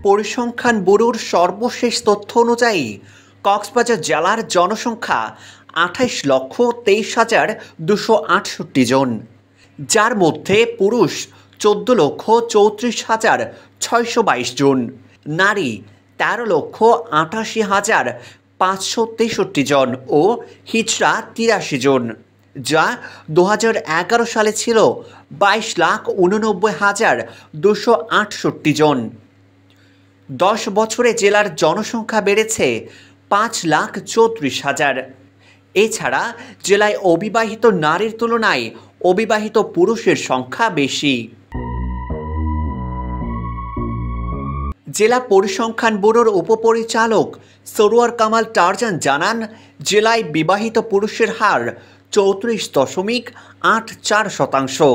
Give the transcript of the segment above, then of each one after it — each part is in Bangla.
পরিসংখ্যান ব্যুরোর সর্বশেষ তথ্য অনুযায়ী কক্সবাজার জেলার জনসংখ্যা 28,23,268 জন, যার মধ্যে পুরুষ 14,34,622 জন, নারী 13,88,563 জন ও হিজড়া 83 জন, যা 2011 সালে ছিল 22,89,268 জন। 10 বছরে জেলার জনসংখ্যা বেড়েছে 5,34,000। এছাড়া জেলায় অবিবাহিত নারীর তুলনায় অবিবাহিত পুরুষের সংখ্যা বেশি। জেলা পরিসংখ্যান ব্যুরোর উপপরিচালক সরোয়ার কামাল টারজান জানান, জেলায় বিবাহিত পুরুষের হার 34.84%,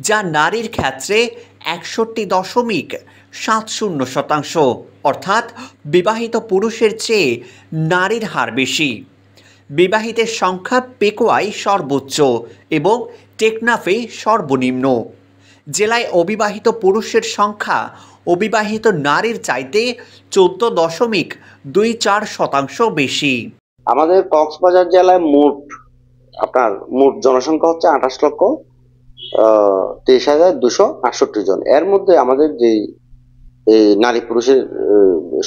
যা নারীর ক্ষেত্রে 61.70%, অর্থাৎ বিবাহিত পুরুষের চেয়ে নারীর হার বেশি। বিবাহিতের সংখ্যা পেকুয়ায় সর্বোচ্চ এবং টেকনাফে সর্বনিম্ন। জেলায় অবিবাহিত পুরুষের সংখ্যা অবিবাহিত নারীর চাইতে 14.24% বেশি। আমাদের কক্সবাজার জেলায় মোট জনসংখ্যা হচ্ছে 28,23,268 জন। এর মধ্যে আমাদের যে নারী পুরুষের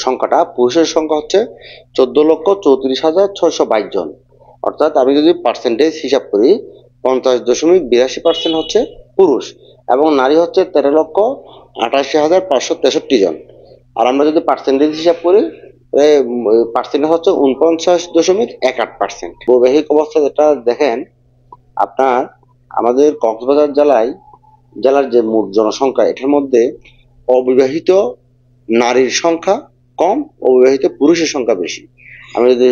সংখ্যাটা, পুরুষের সংখ্যা হচ্ছে 14,34,622 জন। অর্থাৎ আমি যদি পার্সেন্টেজ হিসাব করি 50.82% হচ্ছে পুরুষ এবং নারী হচ্ছে 13,88,563 জন। আর আমরা যদি পার্সেন্টেজ হিসাব করি পার্সেন্টেজ হচ্ছে 49.18%। বৈবাহিক অবস্থা যেটা দেখেন আপনার, আমাদের কক্সবাজার জেলার যে মোট জনসংখ্যা, এটার মধ্যে অবিবাহিত নারীর সংখ্যা কম, অবিবাহিত পুরুষের সংখ্যা বেশি। আপনি যদি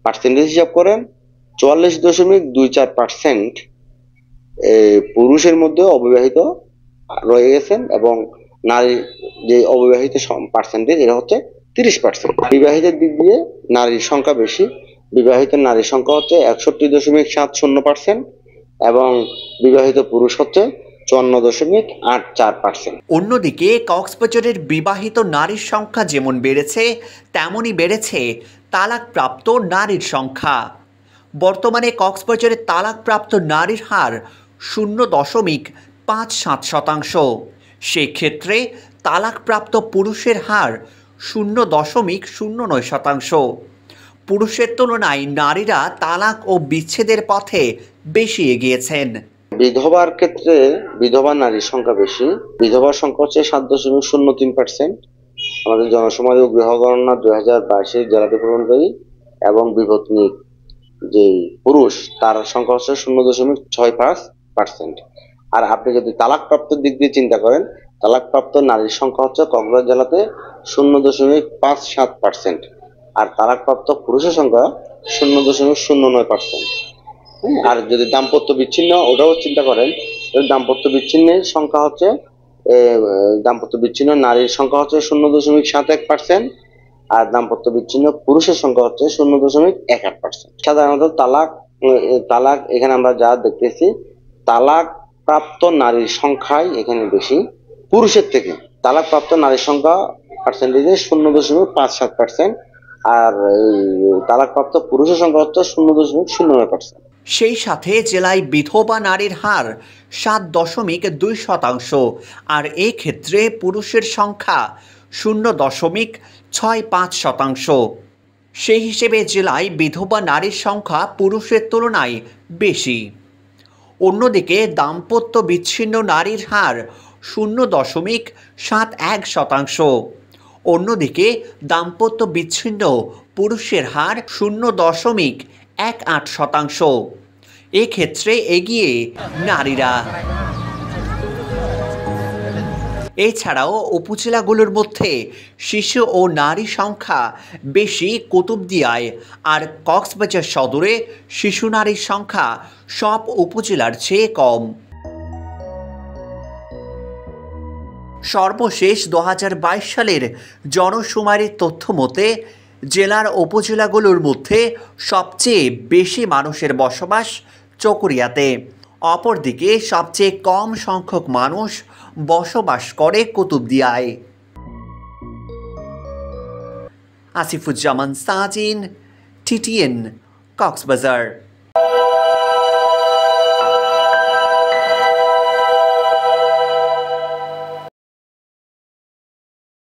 পার্সেন্টেজ হিসাব করেন 44.24% পুরুষের মধ্যে অবিবাহিত রয়ে গেছেন এবং নারীর যে অবিবাহিত পার্সেন্টেজ এটা হচ্ছে 30%। বিবাহিতের দিক দিয়ে নারীর সংখ্যা বেশি, বিবাহিত নারীর সংখ্যা হচ্ছে 61.70% এবং বিবাহিত পুরুষ হচ্ছে 54.84%। অন্যদিকে কক্সবাজারের বিবাহিত নারীর সংখ্যা যেমন বেড়েছে, তেমনই বেড়েছে তালাকপ্রাপ্ত নারীর সংখ্যা। বর্তমানে কক্সবাজারে তালাকপ্রাপ্ত নারীর হার 0.57%। সেক্ষেত্রে তালাকপ্রাপ্ত পুরুষের হার 0.09%। পুরুষের তুলনায় নারীরা তালাক ও বিচ্ছেদের পথে বেশি এগিয়েছেন। বিধবার ক্ষেত্রে বিধবা নারীর সংখ্যা বেশি, বিধবার সংখ্যা হচ্ছে 7.03%। আমাদের জনসমাজ ও গৃহ গণনা 2022 জেলাতে অনুযায়ী এবং বিপত্নী যে পুরুষ তার সংখ্যা হচ্ছে 0.65%। আর আপনি যদি তালাকপ্রাপ্ত দিক দিয়ে চিন্তা করেন, তালাকপ্রাপ্ত নারীর সংখ্যা হচ্ছে কক্সবাজার জেলাতে 0.57% আর তালাকপ্রাপ্ত পুরুষের সংখ্যা 0.09%। আর যদি দাম্পত্য বিচ্ছিন্ন ওটাও চিন্তা করেন, দাম্পত্য বিচ্ছিন্নের সংখ্যা হচ্ছে দাম্পত্য বিচ্ছিন্ন নারীর সংখ্যা হচ্ছে 0.71% আর দাম্পত্য বিচ্ছিন্ন পুরুষের সংখ্যা হচ্ছে 0.18%। সাধারণত তালাক এখানে আমরা যা দেখতেছি, তালাক প্রাপ্ত নারীর সংখ্যাই এখানে বেশি পুরুষের থেকে। তালাক প্রাপ্ত নারীর সংখ্যা পার্সেন্টেজে 0.57% আর তালাকপ্রাপ্ত পুরুষের সংখ্যা হচ্ছে 0.09%। সেই সাথে জেলায় বিধবা নারীর হার 7.2% আর এক্ষেত্রে পুরুষের সংখ্যা 0.65%। সেই হিসেবে জেলায় বিধবা নারীর সংখ্যা পুরুষের তুলনায় বেশি। অন্যদিকে দাম্পত্য বিচ্ছিন্ন নারীর হার 0.71%। অন্যদিকে দাম্পত্য বিচ্ছিন্ন পুরুষের হার 0.18%। এক্ষেত্রে এগিয়ে নারীরা। এছাড়াও উপজেলাগুলোর মধ্যে শিশু ও নারী সংখ্যা বেশি কুতুবদিয়ায়, আর কক্সবাজার সদরে শিশু নারীর সংখ্যা সব উপজেলার চেয়ে কম। সর্বশেষ 2022 সালের জনশুমারির তথ্য মতে জেলার উপজেলাগুলোর মধ্যে সবচেয়ে বেশি মানুষের বসবাস চকরিয়াতে, অপরদিকে সবচেয়ে কম সংখ্যক মানুষ বসবাস করে কুতুবদিয়ায়। আসিফুজ্জামান সাজিন, TTN, কক্সবাজার।